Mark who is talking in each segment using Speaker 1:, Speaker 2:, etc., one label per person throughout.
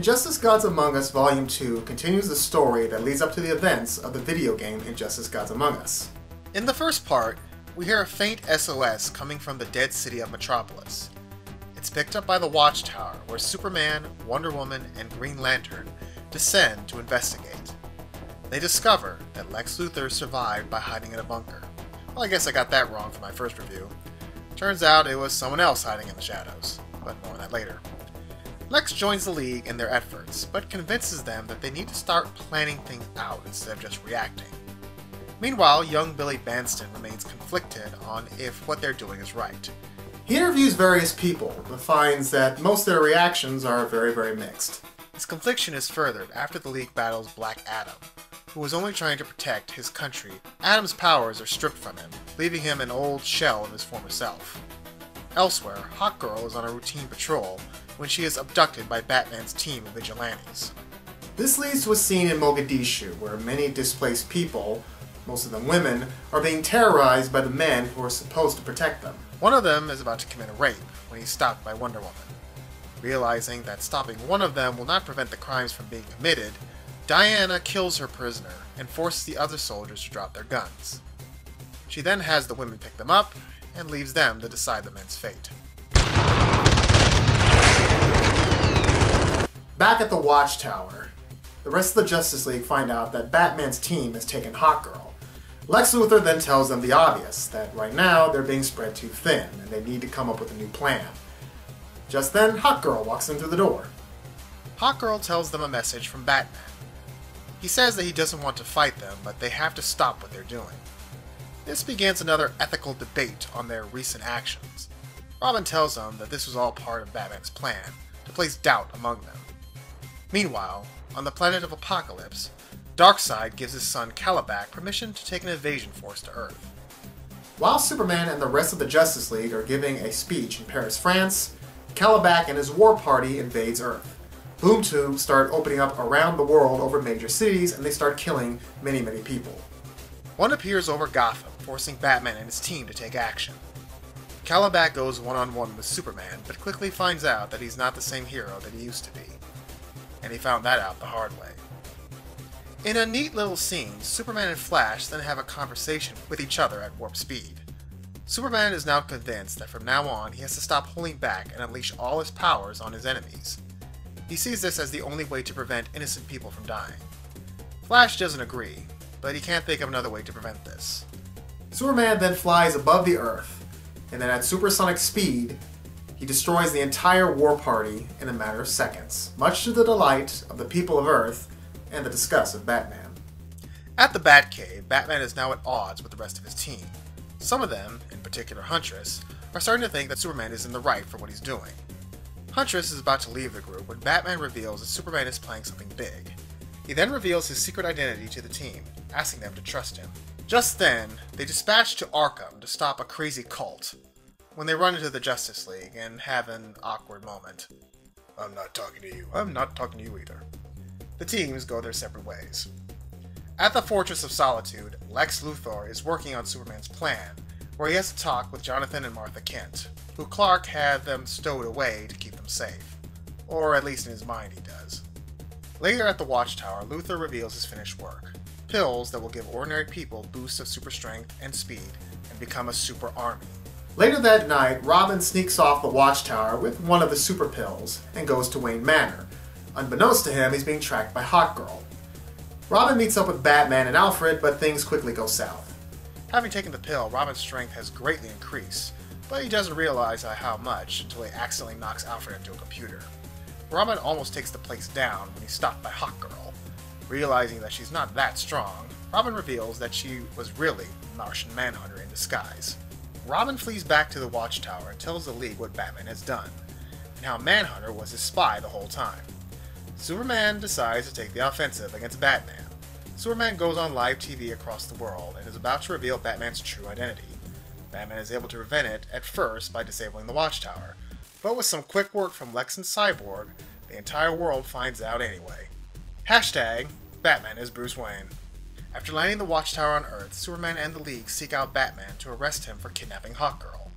Speaker 1: Injustice Gods Among Us Volume 2 continues the story that leads up to the events of the video game Injustice Gods Among Us.
Speaker 2: In the first part, we hear a faint SOS coming from the dead city of Metropolis. It's picked up by the Watchtower, where Superman, Wonder Woman, and Green Lantern descend to investigate. They discover that Lex Luthor survived by hiding in a bunker. Well, I guess I got that wrong for my first review. Turns out it was someone else hiding in the shadows, but more on that later. Lex joins the League in their efforts, but convinces them that they need to start planning things out instead of just reacting. Meanwhile, young Billy Banston remains conflicted on if what they're doing is right.
Speaker 1: He interviews various people, but finds that most of their reactions are very mixed.
Speaker 2: His confliction is furthered after the League battles Black Adam, who was only trying to protect his country. Adam's powers are stripped from him, leaving him an old shell of his former self. Elsewhere, Hawkgirl is on a routine patrol when she is abducted by Batman's team of vigilantes.
Speaker 1: This leads to a scene in Mogadishu where many displaced people, most of them women, are being terrorized by the men who are supposed to protect them.
Speaker 2: One of them is about to commit a rape when he's stopped by Wonder Woman. Realizing that stopping one of them will not prevent the crimes from being committed, Diana kills her prisoner and forces the other soldiers to drop their guns. She then has the women pick them up and leaves them to decide the men's fate.
Speaker 1: Back at the Watchtower, the rest of the Justice League find out that Batman's team has taken Hawkgirl. Lex Luthor then tells them the obvious, that right now they're being spread too thin and they need to come up with a new plan. Just then, Hawkgirl walks in through the door.
Speaker 2: Hawkgirl tells them a message from Batman. He says that he doesn't want to fight them, but they have to stop what they're doing. This begins another ethical debate on their recent actions. Robin tells them that this was all part of Batman's plan, to place doubt among them. Meanwhile, on the planet of Apokolips, Darkseid gives his son Kalibak permission to take an invasion force to Earth. While Superman and the rest of the Justice League are giving a speech in Paris, France, Kalibak and his war party invades Earth. Boom tubes start opening up around the world over major cities, and they start killing many people. One appears over Gotham, forcing Batman and his team to take action. Kalibak goes one-on-one with Superman, but quickly finds out that he's not the same hero that he used to be. And he found that out the hard way. In a neat little scene, Superman and Flash then have a conversation with each other at warp speed. Superman is now convinced that from now on he has to stop holding back and unleash all his powers on his enemies. He sees this as the only way to prevent innocent people from dying. Flash doesn't agree, but he can't think of another way to prevent this. Superman then flies above the Earth, and then at supersonic speed, he destroys the entire war party in a matter of seconds, much to the delight of the people of Earth and the disgust of Batman. At the Batcave, Batman is now at odds with the rest of his team. Some of them, in particular Huntress, are starting to think that Superman is in the right for what he's doing. Huntress is about to leave the group when Batman reveals that Superman is planning something big. He then reveals his secret identity to the team, asking them to trust him. Just then, they dispatch to Arkham to stop a crazy cult, when they run into the Justice League and have an awkward moment. I'm not talking to you. I'm not talking to you either. The teams go their separate ways. At the Fortress of Solitude, Lex Luthor is working on Superman's plan, where he has to talk with Jonathan and Martha Kent, who Clark had them stowed away to keep them safe. Or at least in his mind he does. Later at the Watchtower, Luthor reveals his finished work. Pills that will give ordinary people boosts of super strength and speed, and become a super army. Later that night, Robin sneaks off the Watchtower with one of the super pills and goes to Wayne Manor. Unbeknownst to him, he's being tracked by Hawkgirl. Robin meets up with Batman and Alfred, but things quickly go south. Having taken the pill, Robin's strength has greatly increased, but he doesn't realize how much until he accidentally knocks Alfred into a computer. Robin almost takes the place down when he's stopped by Hawkgirl. Realizing that she's not that strong, Robin reveals that she was really Martian Manhunter in disguise. Robin flees back to the Watchtower and tells the League what Batman has done, and how Manhunter was his spy the whole time. Superman decides to take the offensive against Batman. Superman goes on live TV across the world and is about to reveal Batman's true identity. Batman is able to prevent it at first by disabling the Watchtower, but with some quick work from Lex and Cyborg, the entire world finds out anyway. Hashtag Batman is Bruce Wayne. After landing the Watchtower on Earth, Superman and the League seek out Batman to arrest him for kidnapping Hawkgirl.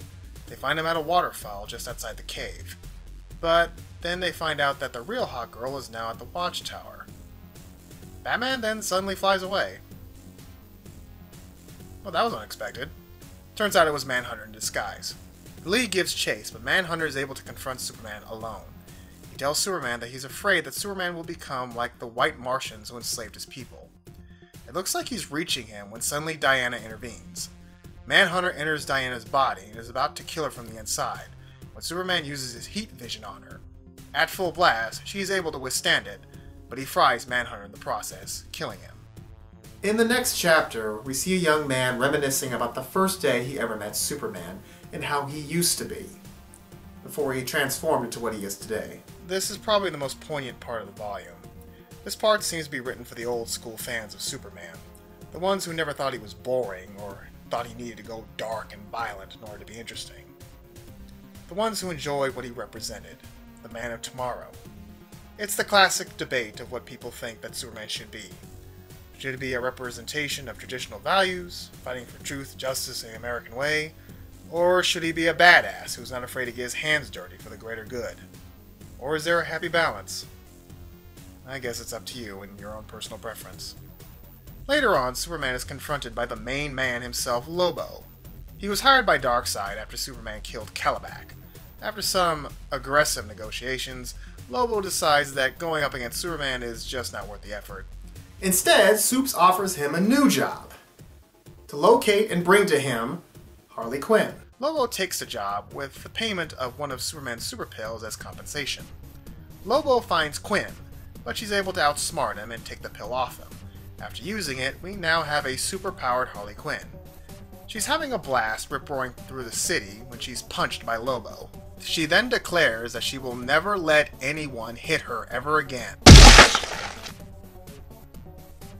Speaker 2: They find him at a waterfall just outside the cave. But Then they find out that the real Hawkgirl is now at the Watchtower. Batman then suddenly flies away. Well, that was unexpected. Turns out it was Manhunter in disguise. The League gives chase, but Manhunter is able to confront Superman alone. He tells Superman that he's afraid that Superman will become like the White Martians who enslaved his people. It looks like he's reaching him when suddenly Diana intervenes. Manhunter enters Diana's body and is about to kill her from the inside, when Superman uses his heat vision on her. At full blast, she is able to withstand it, but he fries Manhunter in the process, killing him.
Speaker 1: In the next chapter, we see a young man reminiscing about the first day he ever met Superman and how he used to be, before he transformed into what he is today.
Speaker 2: This is probably the most poignant part of the volume. This part seems to be written for the old school fans of Superman, the ones who never thought he was boring or thought he needed to go dark and violent in order to be interesting. The ones who enjoyed what he represented, the Man of Tomorrow. It's the classic debate of what people think that Superman should be. Should it be a representation of traditional values, fighting for truth, justice, and the American way? Or should he be a badass who's not afraid to get his hands dirty for the greater good? Or is there a happy balance? I guess it's up to you and your own personal preference. Later on, Superman is confronted by the main man himself, Lobo. He was hired by Darkseid after Superman killed Kalibak. After some aggressive negotiations, Lobo decides that going up against Superman is just not worth the effort.
Speaker 1: Instead, Supes offers him a new job: to locate and bring to him Harley Quinn.
Speaker 2: Lobo takes the job with the payment of one of Superman's super pills as compensation. Lobo finds Quinn, but she's able to outsmart him and take the pill off him. After using it, we now have a super-powered Harley Quinn. She's having a blast rip-roaring through the city when she's punched by Lobo. She then declares that she will never let anyone hit her ever again.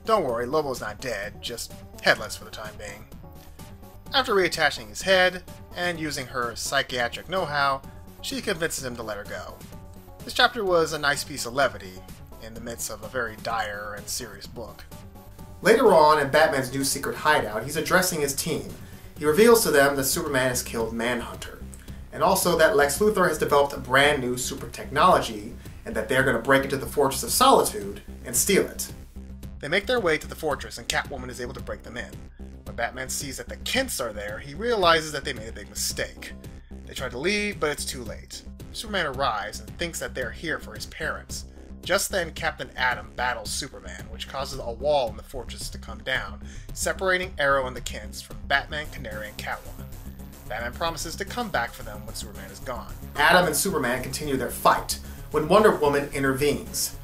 Speaker 2: Don't worry, Lobo's not dead, just headless for the time being. After reattaching his head and using her psychiatric know-how, she convinces him to let her go. This chapter was a nice piece of levity in the midst of a very dire and serious book.
Speaker 1: Later on, in Batman's new secret hideout, he's addressing his team. He reveals to them that Superman has killed Manhunter, and also that Lex Luthor has developed a brand new super technology, and that they're going to break into the Fortress of Solitude and steal it.
Speaker 2: They make their way to the fortress and Catwoman is able to break them in. When Batman sees that the Kents are there, he realizes that they made a big mistake. They try to leave, but it's too late. Superman arrives and thinks that they're here for his parents. Just then, Captain Atom battles Superman, which causes a wall in the fortress to come down, separating Arrow and the Kents from Batman, Canary, and Catwoman. Batman promises to come back for them when Superman is gone.
Speaker 1: Atom and Superman continue their fight when Wonder Woman intervenes.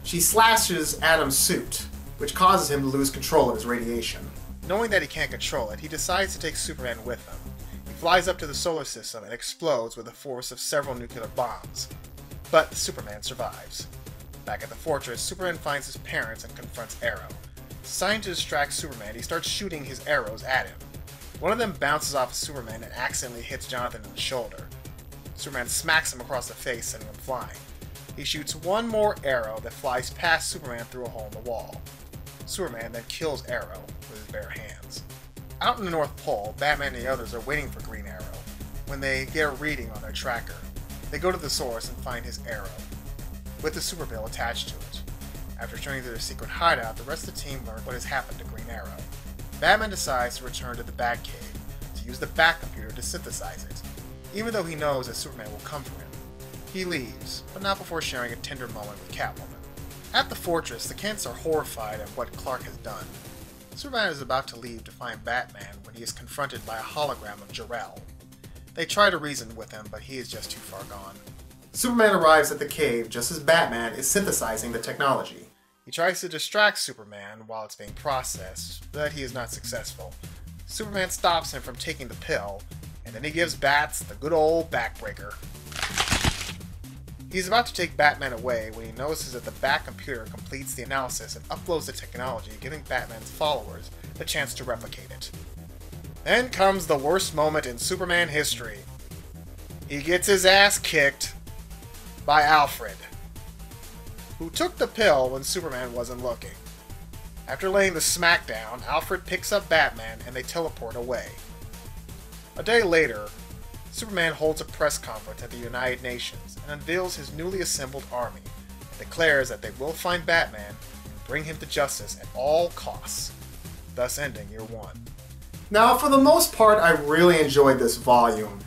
Speaker 1: She slashes Atom's suit, which causes him to lose control of his radiation.
Speaker 2: Knowing that he can't control it, he decides to take Superman with him. He flies up to the solar system and explodes with the force of several nuclear bombs. But Superman survives. Back at the fortress, Superman finds his parents and confronts Arrow. Designed to distract Superman, he starts shooting his arrows at him. One of them bounces off of Superman and accidentally hits Jonathan in the shoulder. Superman smacks him across the face, sending him flying. He shoots one more arrow that flies past Superman through a hole in the wall. Superman then kills Arrow with his bare hands. Out in the North Pole, Batman and the others are waiting for Green Arrow when they get a reading on their tracker. They go to the source and find his arrow, with the super pill attached to it. After returning to their secret hideout, the rest of the team learn what has happened to Green Arrow. Batman decides to return to the Batcave to use the Batcomputer to synthesize it, even though he knows that Superman will come for him. He leaves, but not before sharing a tender moment with Catwoman. At the fortress, the Kents are horrified at what Clark has done. Superman is about to leave to find Batman when he is confronted by a hologram of Jor-El. They try to reason with him, but he is just too far gone.
Speaker 1: Superman arrives at the cave just as Batman is synthesizing the technology.
Speaker 2: He tries to distract Superman while it's being processed, but he is not successful. Superman stops him from taking the pill, and then he gives Bats the good old backbreaker. He's about to take Batman away when he notices that the Batcomputer completes the analysis and uploads the technology, giving Batman's followers the chance to replicate it. Then comes the worst moment in Superman history. He gets his ass kicked by Alfred, who took the pill when Superman wasn't looking. After laying the smackdown, Alfred picks up Batman and they teleport away. A day later, Superman holds a press conference at the United Nations and unveils his newly assembled army, and declares that they will find Batman and bring him to justice at all costs, thus ending Year One.
Speaker 1: Now, for the most part, I really enjoyed this volume,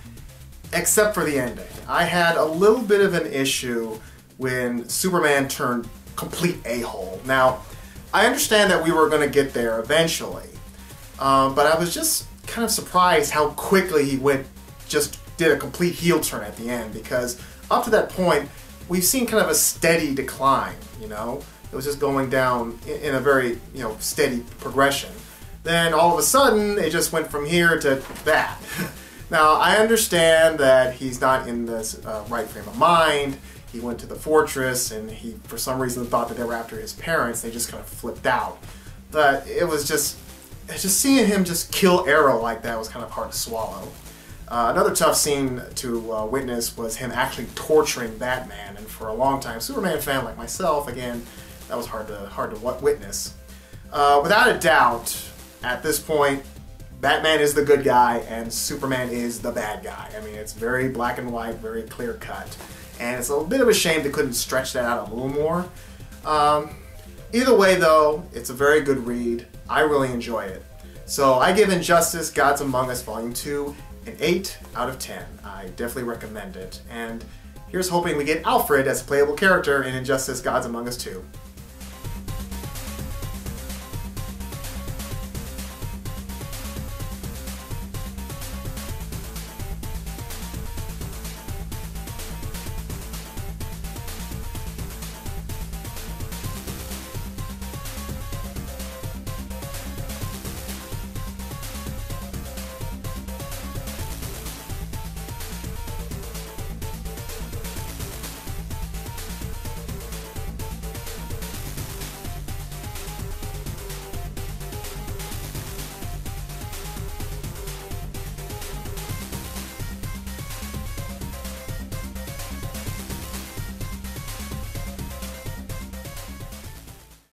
Speaker 1: except for the ending. I had a little bit of an issue when Superman turned complete a-hole. Now, I understand that we were going to get there eventually, but I was just kind of surprised how quickly he did a complete heel turn at the end, because up to that point, we've seen kind of a steady decline, you know? It was just going down in a very, steady progression. Then all of a sudden, it just went from here to that. Now, I understand that he's not in this right frame of mind. He went to the fortress, and he, for some reason, thought that they were after his parents. They just kind of flipped out. But it was just seeing him just kill Arrow like that was kind of hard to swallow. Another tough scene to witness was him actually torturing Batman, and for a long time, Superman fan like myself, again, that was hard to witness. Without a doubt, at this point, Batman is the good guy and Superman is the bad guy. I mean, it's very black and white, very clear cut, and it's a bit of a shame they couldn't stretch that out a little more. Either way, though, it's a very good read. I really enjoy it. So I give Injustice: Gods Among Us Volume 2 an 8 out of 10. I definitely recommend it. And here's hoping we get Alfred as a playable character in Injustice: Gods Among Us 2.